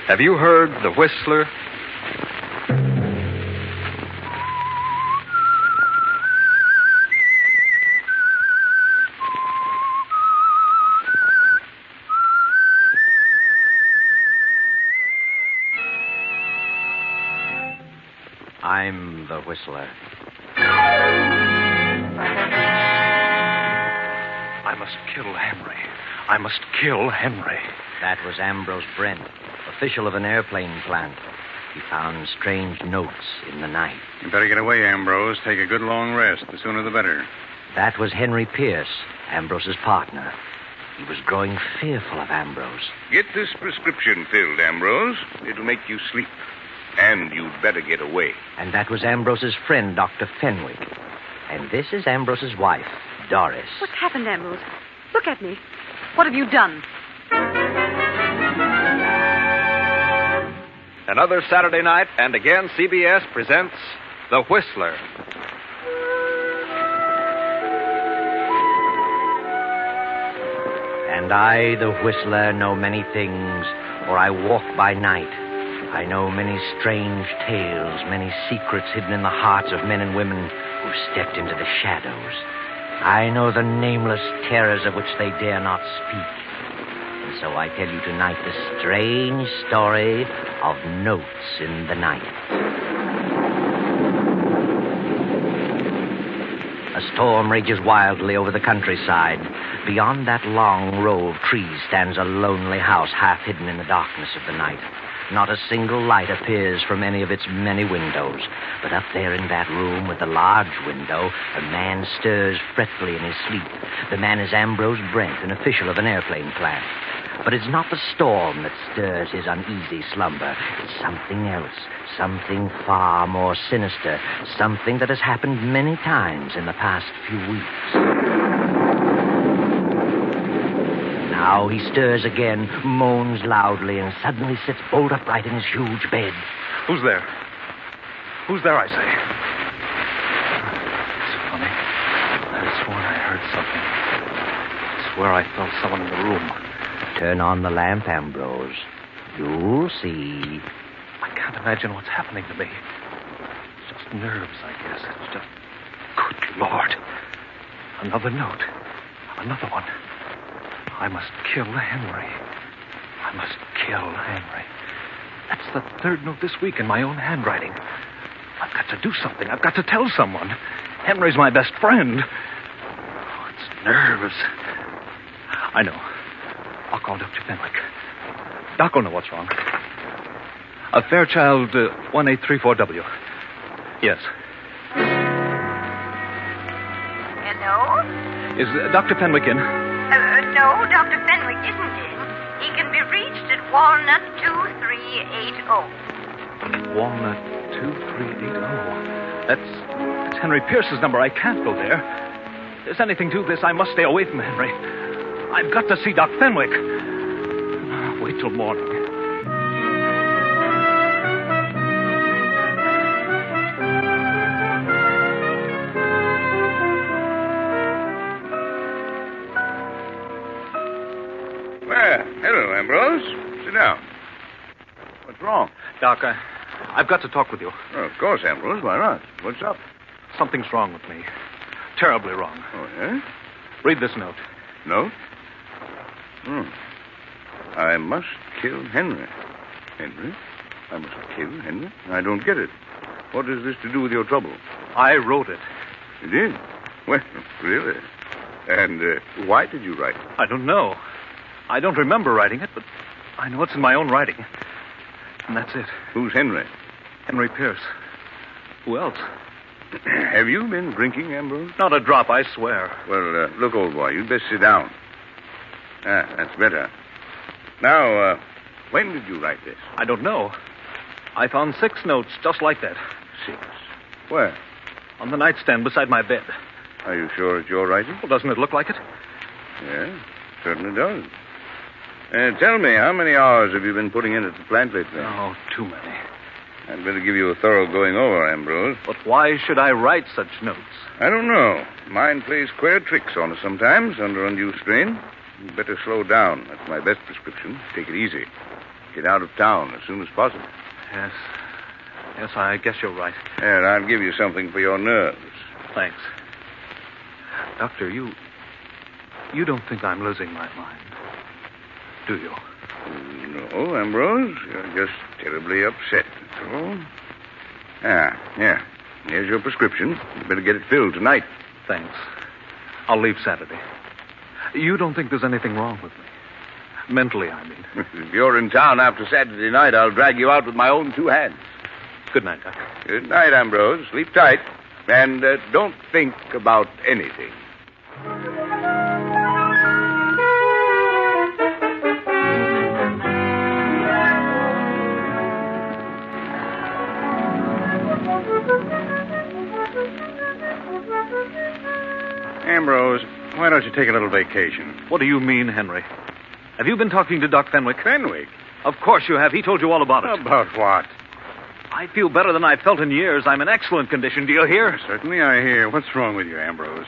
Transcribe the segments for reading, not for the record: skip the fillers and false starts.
Have you heard the Whistler? I'm the Whistler. I must kill Henry. I must kill Henry. That was Ambrose Brent, official of an airplane plant. He found strange notes in the night. You better get away, Ambrose. Take a good long rest. The sooner the better. That was Henry Pierce, Ambrose's partner. He was growing fearful of Ambrose. Get this prescription filled, Ambrose. It'll make you sleep. And you'd better get away. And that was Ambrose's friend, Dr. Fenwick. And this is Ambrose's wife, Doris. What's happened, Ambrose? Look at me. What have you done? Another Saturday night, and again CBS presents The Whistler. And I, the Whistler, know many things, for I walk by night. I know many strange tales, many secrets hidden in the hearts of men and women who've stepped into the shadows. I know the nameless terrors of which they dare not speak. And so I tell you tonight the strange story of Notes in the Night. A storm rages wildly over the countryside. Beyond that long row of trees stands a lonely house half hidden in the darkness of the night. Not a single light appears from any of its many windows. But up there in that room with the large window, a man stirs fretfully in his sleep. The man is Ambrose Brent, an official of an airplane plant. But it's not the storm that stirs his uneasy slumber. It's something else, something far more sinister, something that has happened many times in the past few weeks. Now he stirs again, moans loudly, and suddenly sits bolt upright in his huge bed. Who's there? Who's there, I say? It's funny. I had sworn I heard something. I swear I felt someone in the room. Turn on the lamp, Ambrose. You'll see. I can't imagine what's happening to me. It's just nerves, I guess. It's just... Good Lord. Another note. Another one. I must kill Henry. I must kill Henry. That's the third note this week in my own handwriting. I've got to do something. I've got to tell someone. Henry's my best friend. Oh, it's nerves. I know. I'll call Dr. Fenwick. Doc will know what's wrong. Fairchild 1834W. Yes. Hello? Is Dr. Fenwick in? No, Dr. Fenwick isn't in. He can be reached at Walnut 2380. Walnut 2380. That's Henry Pierce's number. I can't go there. If there's anything to this, I must stay away from Henry. I've got to see Doc Fenwick. Wait till morning. Well, hello, Ambrose. Sit down. What's wrong? Doc, I've got to talk with you. Oh, of course, Ambrose. Why not? What's up? Something's wrong with me. Terribly wrong. Oh, yeah? Read this note. No? I must kill Henry. Henry? I must kill Henry? I don't get it. What has this to do with your trouble? I wrote it. You did? Well, really? And why did you write it? I don't know. I don't remember writing it, but I know it's in my own writing. And that's it. Who's Henry? Henry Pierce. Who else? Have you been drinking, Ambrose? Not a drop, I swear. Well, look, old boy, you'd best sit down. That's better. Now, when did you write this? I don't know. I found 6 notes just like that. 6? Where? On the nightstand beside my bed. Are you sure it's your writing? Well, doesn't it look like it? Yeah, certainly does. Tell me, how many hours have you been putting in at the plant lately? Oh, too many. I'd better give you a thorough going over, Ambrose. But why should I write such notes? I don't know. Mind plays queer tricks on us sometimes under undue strain. You'd better slow down. That's my best prescription. Take it easy. Get out of town as soon as possible. Yes. Yes, I guess you're right. And I'll give you something for your nerves. Thanks. Doctor, you don't think I'm losing my mind, do you? No, Ambrose. You're just terribly upset, that's all. Yeah. Here's your prescription. You better get it filled tonight. Thanks. I'll leave Saturday. You don't think there's anything wrong with me? Mentally, I mean. If you're in town after Saturday night, I'll drag you out with my own two hands. Good night, Doctor. Good night, Ambrose. Sleep tight. And don't think about anything. Ambrose, why don't you take a little vacation? What do you mean, Henry? Have you been talking to Doc Fenwick? Fenwick? Of course you have. He told you all about it. About what? I feel better than I've felt in years. I'm in excellent condition. Do you hear? Certainly I hear. What's wrong with you, Ambrose?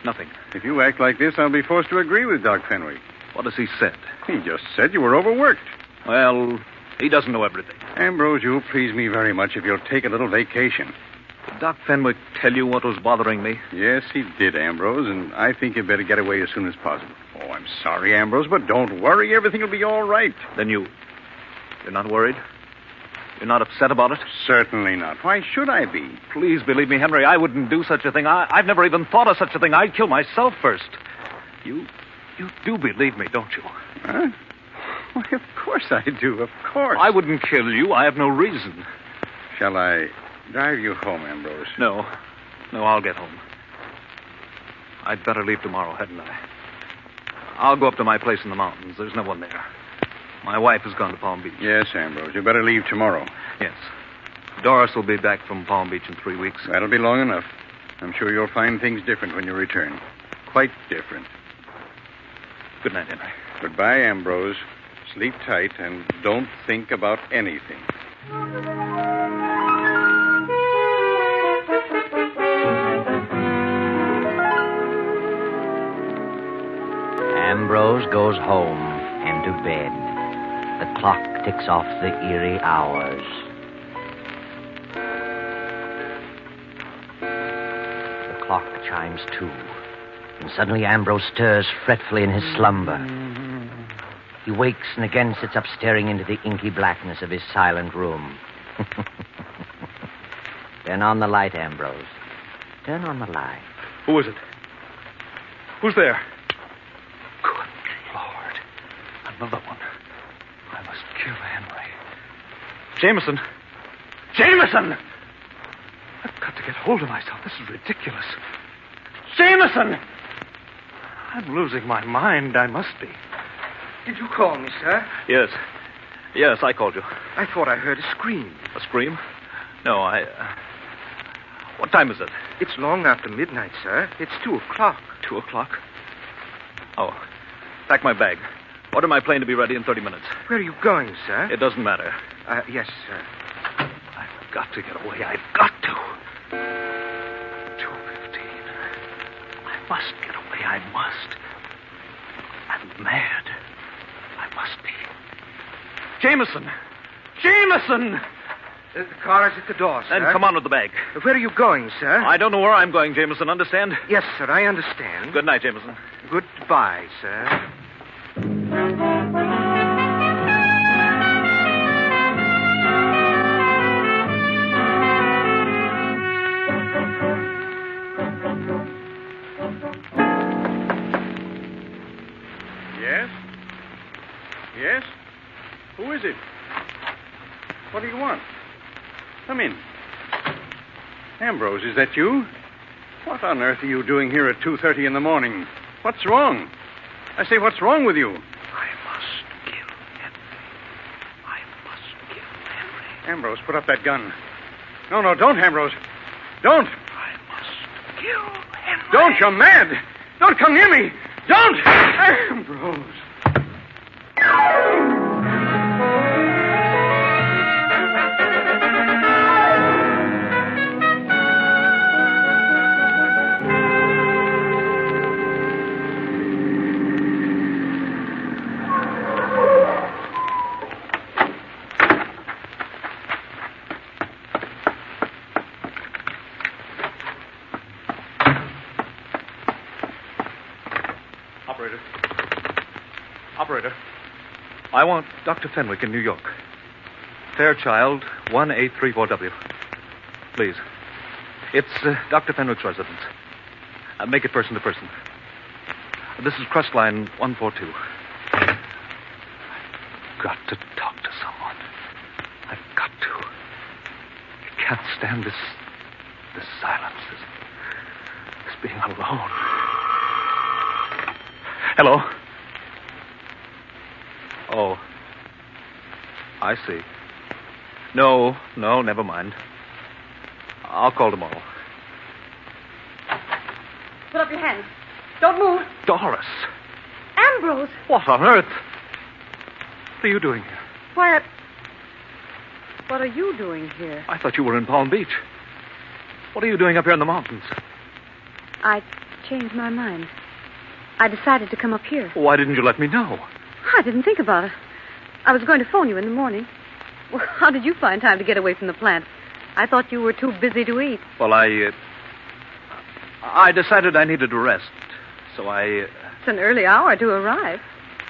Nothing. If you act like this, I'll be forced to agree with Doc Fenwick. What has he said? He just said you were overworked. Well, he doesn't know everything. Ambrose, you'll please me very much if you'll take a little vacation. Did Doc Fenwick tell you what was bothering me? Yes, he did, Ambrose, and I think you'd better get away as soon as possible. Oh, I'm sorry, Ambrose, but don't worry. Everything will be all right. Then you're not worried? You're not upset about it? Certainly not. Why should I be? Please believe me, Henry, I wouldn't do such a thing. I've never even thought of such a thing. I'd kill myself first. You do believe me, don't you? Huh? Why, of course I do, of course. I wouldn't kill you. I have no reason. Shall I drive you home, Ambrose? No, I'll get home. I'd better leave tomorrow, hadn't I? I'll go up to my place in the mountains. There's no one there. My wife has gone to Palm Beach. Yes, Ambrose. You better leave tomorrow. Yes. Doris will be back from Palm Beach in 3 weeks. That'll be long enough. I'm sure you'll find things different when you return. Quite different. Good night, Henry. Goodbye, Ambrose. Sleep tight and don't think about anything. Ambrose goes home and to bed. The clock ticks off the eerie hours. The clock chimes 2. And suddenly Ambrose stirs fretfully in his slumber. He wakes and again sits up staring into the inky blackness of his silent room. Turn on the light, Ambrose. Turn on the light. Who is it? Who's there? Good Lord. Another one. I must kill Henry. Jameson! Jameson! I've got to get hold of myself. This is ridiculous. Jameson! I'm losing my mind. I must be. Did you call me, sir? Yes. Yes, I called you. I thought I heard a scream. A scream? No, What time is it? It's long after midnight, sir. It's 2 o'clock. 2 o'clock? Oh. Pack my bag. Order my plane to be ready in 30 minutes. Where are you going, sir? It doesn't matter. Yes, sir. I've got to get away. I've got to. 2:15. I must get away. I must. I'm mad. I must be. Jameson! Jameson! The car is at the door, sir. Then come on with the bag. Where are you going, sir? I don't know where I'm going, Jameson. Understand? Yes, sir, I understand. Good night, Jameson. Goodbye, sir. Yes? Yes? Who is it? What do you want? Come in. Ambrose, is that you? What on earth are you doing here at 2:30 in the morning? What's wrong? I say, what's wrong with you? I must kill Henry. I must kill Henry. Ambrose, put up that gun. No, don't, Ambrose. Don't. I must kill Henry. Don't, you're mad. Don't come near me. Don't. Ambrose. Operator, I want Dr. Fenwick in New York. Fairchild, 1834W. Please. It's Dr. Fenwick's residence. Make it person to person. This is Crestline 142. I've got to talk to someone. I've got to. I can't stand this silence, this being alone. Hello? Oh. I see. No, never mind. I'll call tomorrow. Put up your hands. Don't move. Doris! Ambrose! What on earth? What are you doing here? Why, what are you doing here? I thought you were in Palm Beach. What are you doing up here in the mountains? I changed my mind. I decided to come up here. Why didn't you let me know? I didn't think about it. I was going to phone you in the morning. Well, how did you find time to get away from the plant? I thought you were too busy to eat. Well, I decided I needed to rest, so I... It's an early hour to arrive.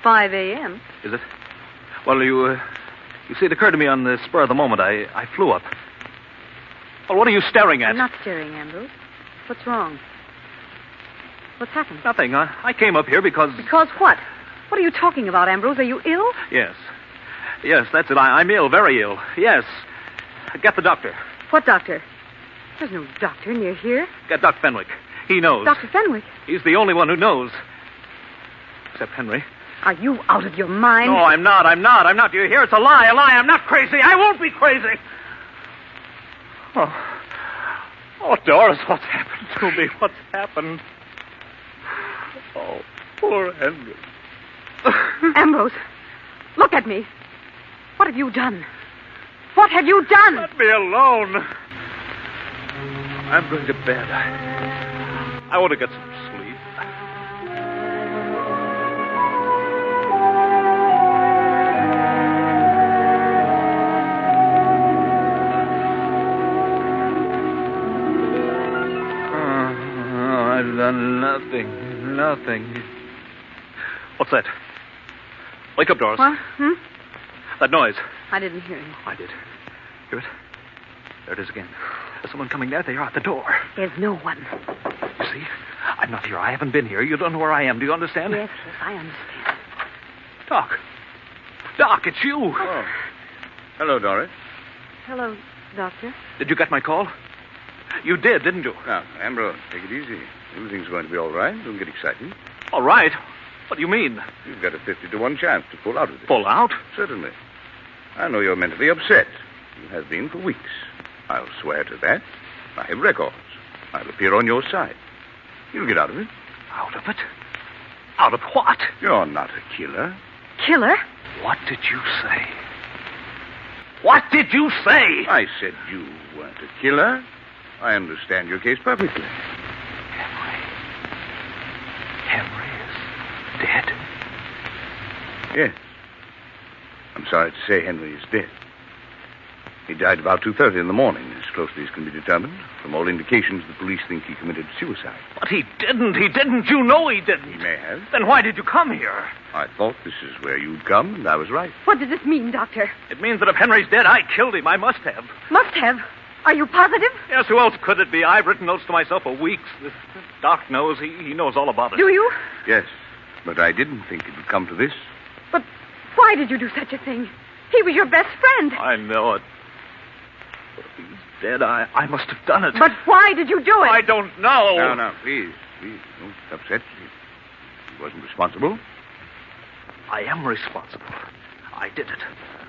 5 a.m. Is it? Well, you see, it occurred to me on the spur of the moment. I flew up. Well, what are you staring at? I'm not staring, Ambrose. What's wrong? What's happened? Nothing. I came up here because... Because what? What are you talking about, Ambrose? Are you ill? Yes. Yes, that's it. I'm ill, very ill. Yes. Get the doctor. What doctor? There's no doctor near here. Get Dr. Fenwick. He knows. Dr. Fenwick? He's the only one who knows. Except Henry. Are you out of your mind? No, I'm not. Do you hear? It's a lie. I'm not crazy. I won't be crazy. Oh, Doris, what's happened to me? What's happened? Oh, poor Henry. Ambrose, look at me. What have you done? What have you done? Let me alone. I'm going to bed. I want to get some sleep. I've done nothing. What's that? Wake up, Doris. What? That noise. I didn't hear you. I did. Hear it? There it is again. There's someone coming there. They are at the door. There's no one. You see? I'm not here. I haven't been here. You don't know where I am. Do you understand? Yes, I understand. Doc, it's you. Oh. Hello, Doris. Hello, Doctor. Did you get my call? You did, didn't you? Now, Ambrose, take it easy. Everything's going to be all right. Don't get excited. All right. What do you mean? You've got a 50-to-1 chance to pull out of this. Pull out? Certainly. I know you're mentally upset. You have been for weeks. I'll swear to that. I have records. I'll appear on your side. You'll get out of it. Out of it? Out of what? You're not a killer. Killer? What did you say? What did you say? I said you weren't a killer. I understand your case perfectly. Henry is dead? Yes. I'm sorry to say Henry is dead. He died about 2:30 in the morning, as closely as can be determined. From all indications, the police think he committed suicide. But he didn't. You know he didn't. He may have. Then why did you come here? I thought this is where you'd come, and I was right. What does this mean, Doctor? It means that if Henry's dead, I killed him. I must have. Must have. Are you positive? Yes, who else could it be? I've written notes to myself for weeks. The Doc knows. He knows all about it. Do you? Yes, but I didn't think it would come to this. But why did you do such a thing? He was your best friend. I know it. But if he's dead, I must have done it. But why did you do it? I don't know. No, please, don't upset. He wasn't responsible. I am responsible. I did it.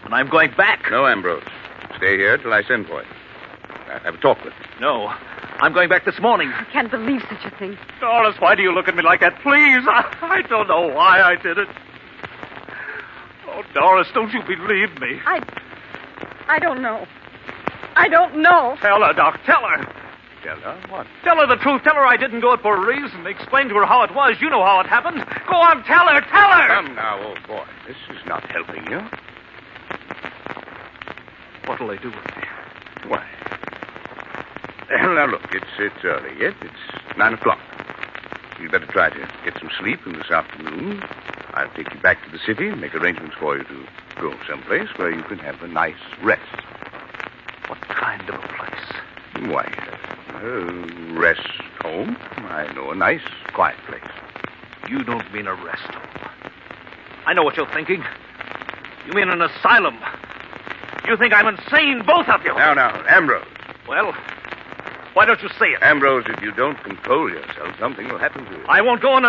And I'm going back. No, Ambrose. Stay here till I send for you. I'll have a talk with you. No. I'm going back this morning. I can't believe such a thing. Doris, why do you look at me like that? Please. I don't know why I did it. Oh, Doris, don't you believe me? I don't know. I don't know. Tell her, Doc. Tell her. Tell her what? Tell her the truth. Tell her I didn't do it for a reason. Explain to her how it was. You know how it happened. Go on, tell her. Tell her. Come now, old boy. This is not helping you. What'll they do with me? Why? Now, look, it's early yet. It's 9 o'clock. You'd better try to get some sleep in this afternoon. I'll take you back to the city and make arrangements for you to go someplace where you can have a nice rest. What kind of a place? Why, rest home. I know a nice, quiet place. You don't mean a rest home. I know what you're thinking. You mean an asylum. You think I'm insane, both of you. Now, Ambrose. Well, why don't you say it? Ambrose, if you don't control yourself, something will happen to you. I won't go to an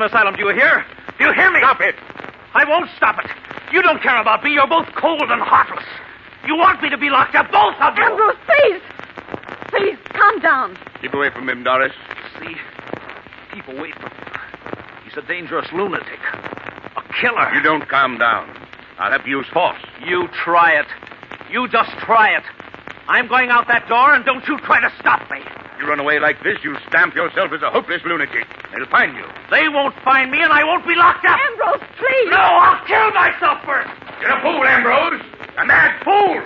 asylum. Do you hear? Do you hear me? Stop it. I won't stop it. You don't care about me. You're both cold and heartless. You want me to be locked up, both of you. Ambrose, please. Please, calm down. Keep away from him, Doris. See? Keep away from him. He's a dangerous lunatic. A killer. You don't calm down. I'll have to use force. You try it. You just try it. I'm going out that door, and don't you try to stop me. You run away like this, you stamp yourself as a hopeless lunatic. They'll find you. They won't find me, and I won't be locked up. Ambrose, please. No, I'll kill myself first. You're a fool, Ambrose. A mad fool.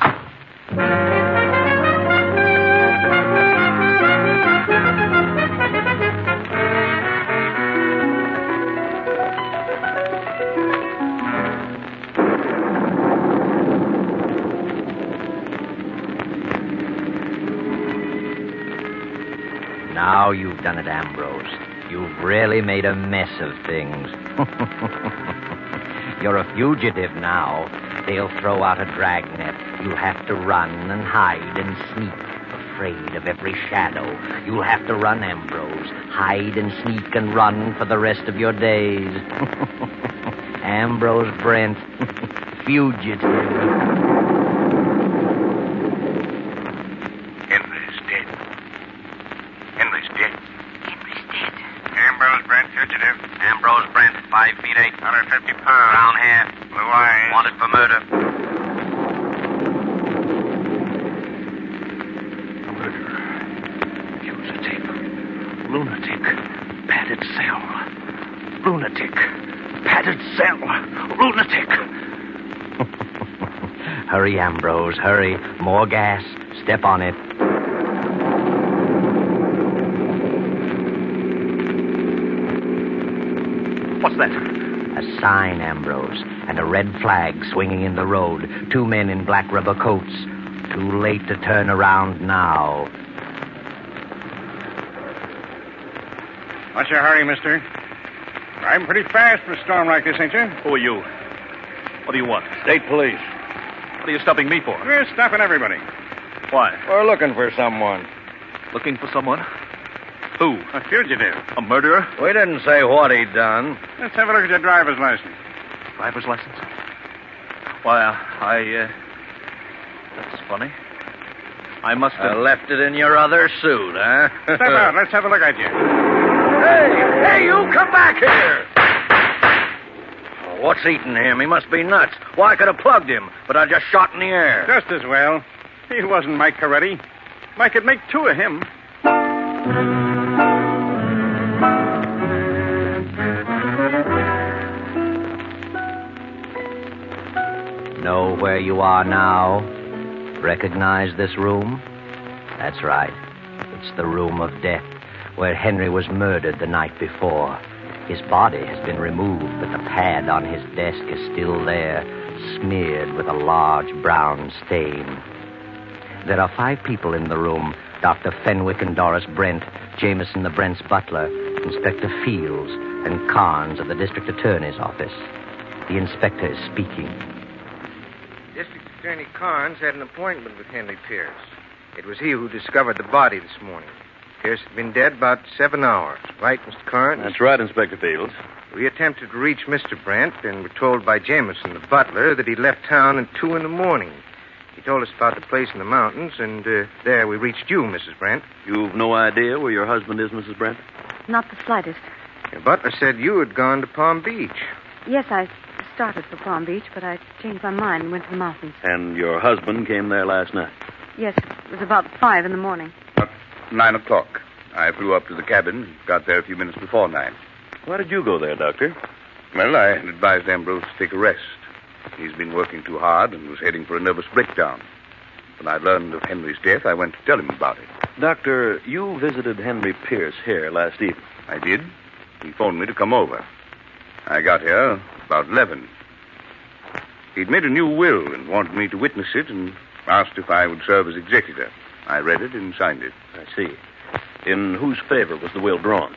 Now you've done it, Ambrose. You've really made a mess of things. You're a fugitive now. They'll throw out a dragnet. You'll have to run and hide and sneak, afraid of every shadow. You'll have to run, Ambrose. Hide and sneak and run for the rest of your days. Ambrose Brent, fugitive. Henry's dead. Henry's dead. Henry's dead. Ambrose Brent, fugitive. Ambrose Brent, 5 feet 8. 150 pounds. Brown hair. Blue eyes. Wanted for murder. Murderer. Fugitive. Lunatic. Padded cell. Lunatic. Padded cell. Lunatic. Hurry, Ambrose, hurry. More gas. Step on it. What's that? A sign, Ambrose, and a red flag swinging in the road. 2 men in black rubber coats. Too late to turn around now. What's your hurry, mister? Driving pretty fast for a storm like this, ain't you? Who are you? What do you want? State police. What are you stopping me for? We're stopping everybody. Why? We're looking for someone. Looking for someone? Who? A fugitive. A murderer? We didn't say what he'd done. Let's have a look at your driver's license. Driver's license? Why, that's funny. I must have... left it in your other suit, huh? Step out. Let's have a look at you. Hey, you come back here. What's eating him? He must be nuts. Well, I could have plugged him, but I just shot in the air. Just as well. He wasn't Mike Coretti. Mike could make 2 of him. Know where you are now? Recognize this room? That's right. It's the room of death, where Henry was murdered the night before. His body has been removed, but the pad on his desk is still there, smeared with a large brown stain. There are 5 people in the room: Dr. Fenwick and Doris Brent, Jameson the Brent's butler, Inspector Fields, and Carnes of the District Attorney's office. The inspector is speaking. District Attorney Carnes had an appointment with Henry Pierce. It was he who discovered the body this morning. Pierce had been dead about 7 hours. Right, Mr. Carnes? That's right, Inspector Fields. We attempted to reach Mr. Brent and were told by Jameson, the butler, that he left town at 2 in the morning. He told us about the place in the mountains, and there we reached you, Mrs. Brent. You've no idea where your husband is, Mrs. Brent? Not the slightest. Your butler said you had gone to Palm Beach. Yes, I started for Palm Beach, but I changed my mind and went to the mountains. And your husband came there last night? Yes, it was about 5 in the morning. 9 o'clock. I flew up to the cabin, got there a few minutes before 9. Why did you go there, Doctor? Well, I had advised Ambrose to take a rest. He's been working too hard and was heading for a nervous breakdown. When I learned of Henry's death, I went to tell him about it. Doctor, you visited Henry Pierce here last evening. I did. He phoned me to come over. I got here about 11. He'd made a new will and wanted me to witness it and asked if I would serve as executor. I read it and signed it. I see. In whose favor was the will drawn?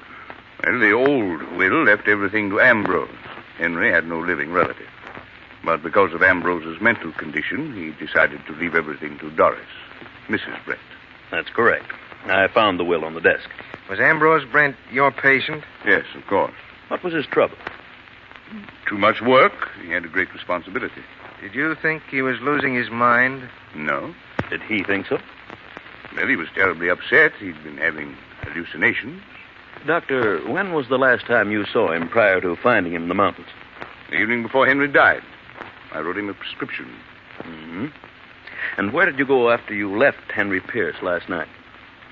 Well, the old will left everything to Ambrose. Henry had no living relative. But because of Ambrose's mental condition, he decided to leave everything to Doris, Mrs. Brent. That's correct. I found the will on the desk. Was Ambrose Brent your patient? Yes, of course. What was his trouble? Too much work. He had a great responsibility. Did you think he was losing his mind? No. Did he think so? Well, he was terribly upset. He'd been having hallucinations. Doctor, when was the last time you saw him prior to finding him in the mountains? The evening before Henry died. I wrote him a prescription. Mm-hmm. And where did you go after you left Henry Pierce last night?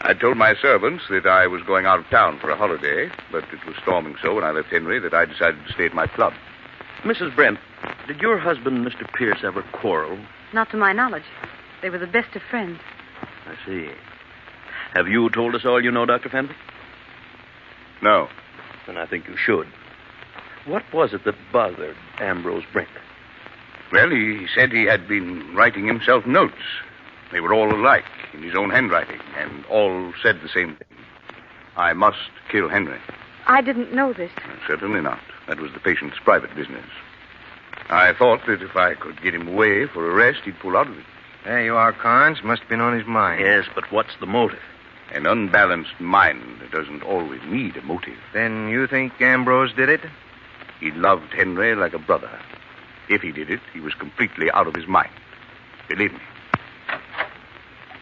I told my servants that I was going out of town for a holiday, but it was storming so when I left Henry that I decided to stay at my club. Mrs. Brent, did your husband, Mr. Pierce, ever quarrel? Not to my knowledge. They were the best of friends. I see. Have you told us all you know, Dr. Fenwick? No. Then I think you should. What was it that bothered Ambrose Brent? Well, he said he had been writing himself notes. They were all alike, in his own handwriting, and all said the same thing. I must kill Henry. I didn't know this. Certainly not. That was the patient's private business. I thought that if I could get him away for arrest, he'd pull out of it. There you are, Carnes. Must have been on his mind. Yes, but what's the motive? An unbalanced mind doesn't always need a motive. Then you think Ambrose did it? He loved Henry like a brother. If he did it, he was completely out of his mind. Believe me.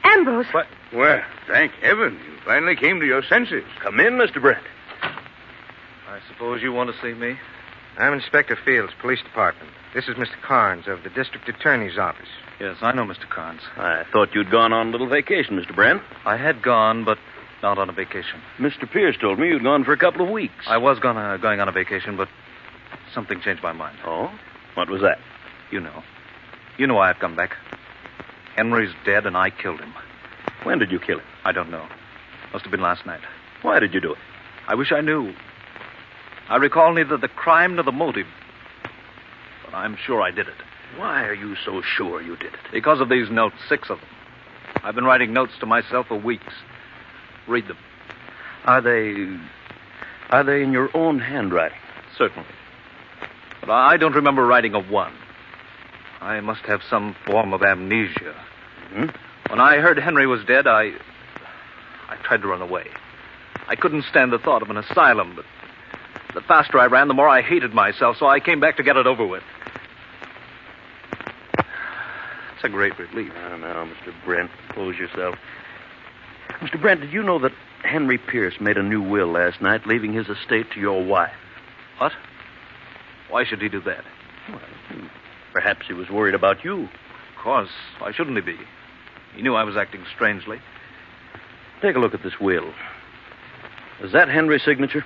Ambrose! What? Well, thank heaven. You finally came to your senses. Come in, Mr. Brent. I suppose you want to see me? I'm Inspector Fields, Police Department. This is Mr. Carnes of the District Attorney's Office. Yes, I know Mr. Carnes. I thought you'd gone on a little vacation, Mr. Brent. I had gone, but not on a vacation. Mr. Pierce told me you'd gone for a couple of weeks. I was going on a vacation, but something changed my mind. Oh? What was that? You know. You know why I've come back. Henry's dead, and I killed him. When did you kill him? I don't know. Must have been last night. Why did you do it? I wish I knew. I recall neither the crime nor the motive. But I'm sure I did it. Why are you so sure you did it? Because of these notes, 6 of them. I've been writing notes to myself for weeks. Read them. Are they in your own handwriting? Certainly. But I don't remember writing a one. I must have some form of amnesia. Hmm? When I heard Henry was dead, I tried to run away. I couldn't stand the thought of an asylum, but the faster I ran, the more I hated myself, so I came back to get it over with. It's a great relief. Oh, no, Mr. Brent, compose yourself. Mr. Brent, did you know that Henry Pierce made a new will last night, leaving his estate to your wife? What? Why should he do that? Well, perhaps he was worried about you. Of course. Why shouldn't he be? He knew I was acting strangely. Take a look at this will. Is that Henry's signature?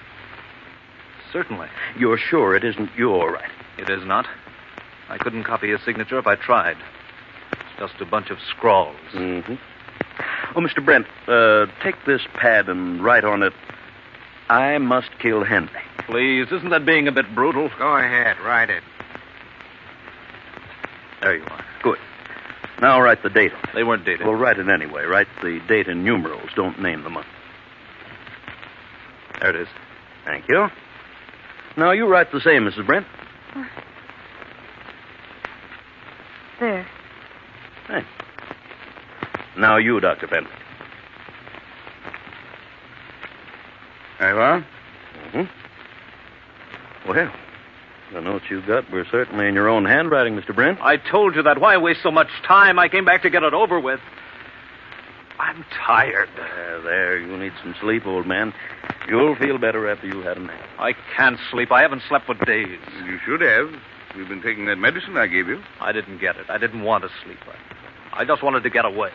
Certainly. You're sure it isn't your writing? It is not. I couldn't copy his signature if I tried. It's just a bunch of scrawls. Mm-hmm. Oh, Mr. Brent, take this pad and write on it, I must kill Henry. Please, isn't that being a bit brutal? Go ahead, write it. There you are. Good. Now write the date on it. They weren't dated. Well, write it anyway. Write the date in numerals. Don't name the month. There it is. Thank you. Now you write the same, Mrs. Brent. There. Thanks. Now you, Dr. Fenwick. There you are. Mm-hmm. Well, the notes you got were certainly in your own handwriting, Mr. Brent. I told you that. Why waste so much time? I came back to get it over with. I'm tired. There, you need some sleep, old man. You'll feel better after you've had a nap. I can't sleep. I haven't slept for days. You should have. You've been taking that medicine I gave you. I didn't get it. I didn't want to sleep. I just wanted to get away.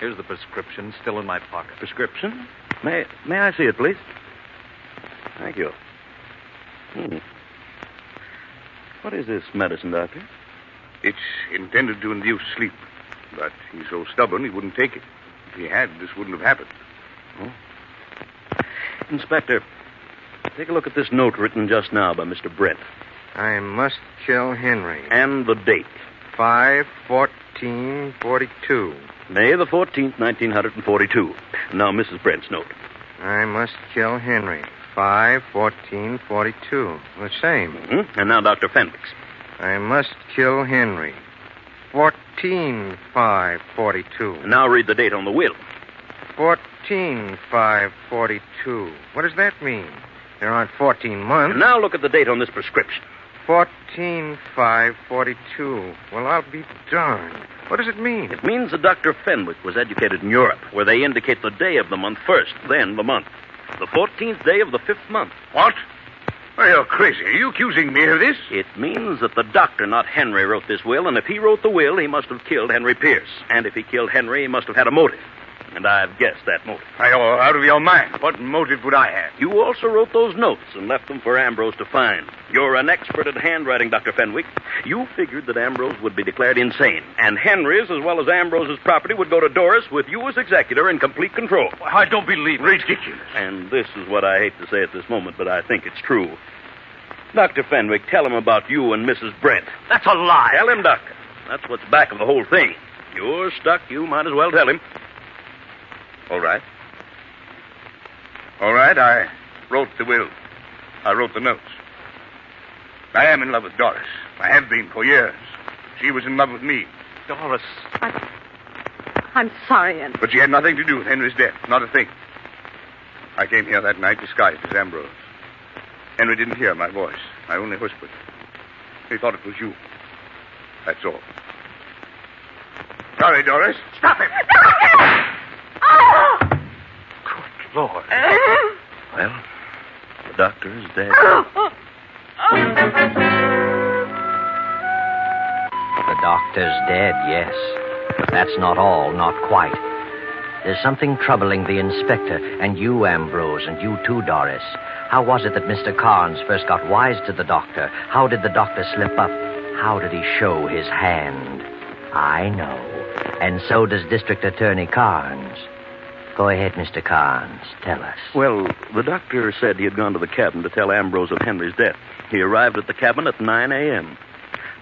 Here's the prescription, still in my pocket. Prescription? May I see it, please? Thank you. What is this medicine, Doctor? It's intended to induce sleep, but he's so stubborn he wouldn't take it. If he had, this wouldn't have happened. Oh. Inspector, take a look at this note written just now by Mr. Brent. I must kill Henry. And the date. 5/14/42. May the 14th, 1942. Now, Mrs. Brent's note. I must kill Henry. 5/14/42. The same. Mm-hmm. And now Dr. Fenwick's. I must kill Henry. 14/5/42. And now read the date on the will. 14/5/42. What does that mean? There aren't 14 months. And now look at the date on this prescription. 14/5/42. Well, I'll be darned. What does it mean? It means that Dr. Fenwick was educated in Europe, where they indicate the day of the month first, then the month. The 14th day of the 5th month. What? Well, you're crazy. Are you accusing me of this? It means that the doctor, not Henry, wrote this will, and if he wrote the will, he must have killed Henry Pierce. And if he killed Henry, he must have had a motive. And I've guessed that motive. You're out of your mind. What motive would I have? You also wrote those notes and left them for Ambrose to find. You're an expert at handwriting, Dr. Fenwick. You figured that Ambrose would be declared insane, and Henry's as well as Ambrose's property would go to Doris with you as executor in complete control. I don't believe it. Ridiculous. And this is what I hate to say at this moment, but I think it's true. Dr. Fenwick, tell him about you and Mrs. Brent. That's a lie. Tell him, Doctor. That's what's back of the whole thing. You're stuck. You might as well tell him. All right. All right, I wrote the will. I wrote the notes. I am in love with Doris. I have been for years. She was in love with me. Doris. I'm sorry, Henry. But she had nothing to do with Henry's death. Not a thing. I came here that night disguised as Ambrose. Henry didn't hear my voice. I only whispered. He thought it was you. That's all. Sorry, Doris. Stop him! Good Lord. Well, the doctor is dead. The doctor's dead, yes. But that's not all, not quite. There's something troubling the inspector, and you, Ambrose, and you too, Doris. How was it that Mr. Carnes first got wise to the doctor? How did the doctor slip up? How did he show his hand? I know. And so does District Attorney Carnes. Go ahead, Mr. Carnes. Tell us. Well, the doctor said he had gone to the cabin to tell Ambrose of Henry's death. He arrived at the cabin at 9 a.m.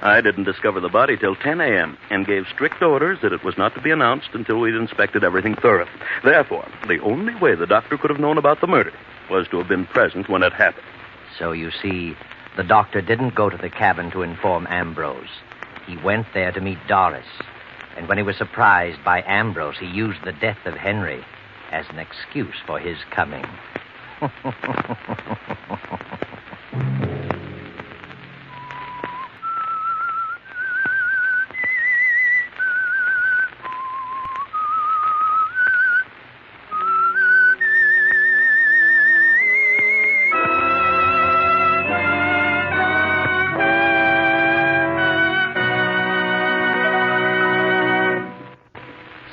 I didn't discover the body till 10 a.m. and gave strict orders that it was not to be announced until we'd inspected everything thorough. Therefore, the only way the doctor could have known about the murder was to have been present when it happened. So you see, the doctor didn't go to the cabin to inform Ambrose. He went there to meet Doris. And when he was surprised by Ambrose, he used the death of Henry as an excuse for his coming.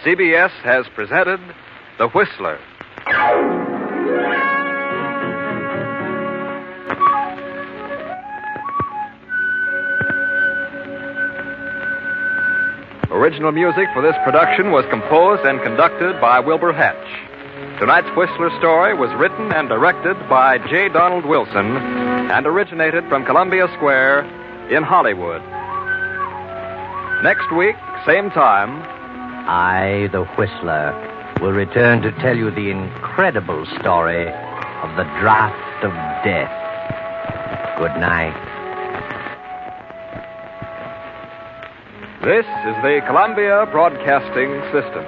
CBS has presented The Whistler. Original music for this production was composed and conducted by Wilbur Hatch. Tonight's Whistler story was written and directed by J. Donald Wilson and originated from Columbia Square in Hollywood. Next week, same time, I, the Whistler, will return to tell you the incredible story of the Draft of Death. Good night. this is the Columbia Broadcasting System.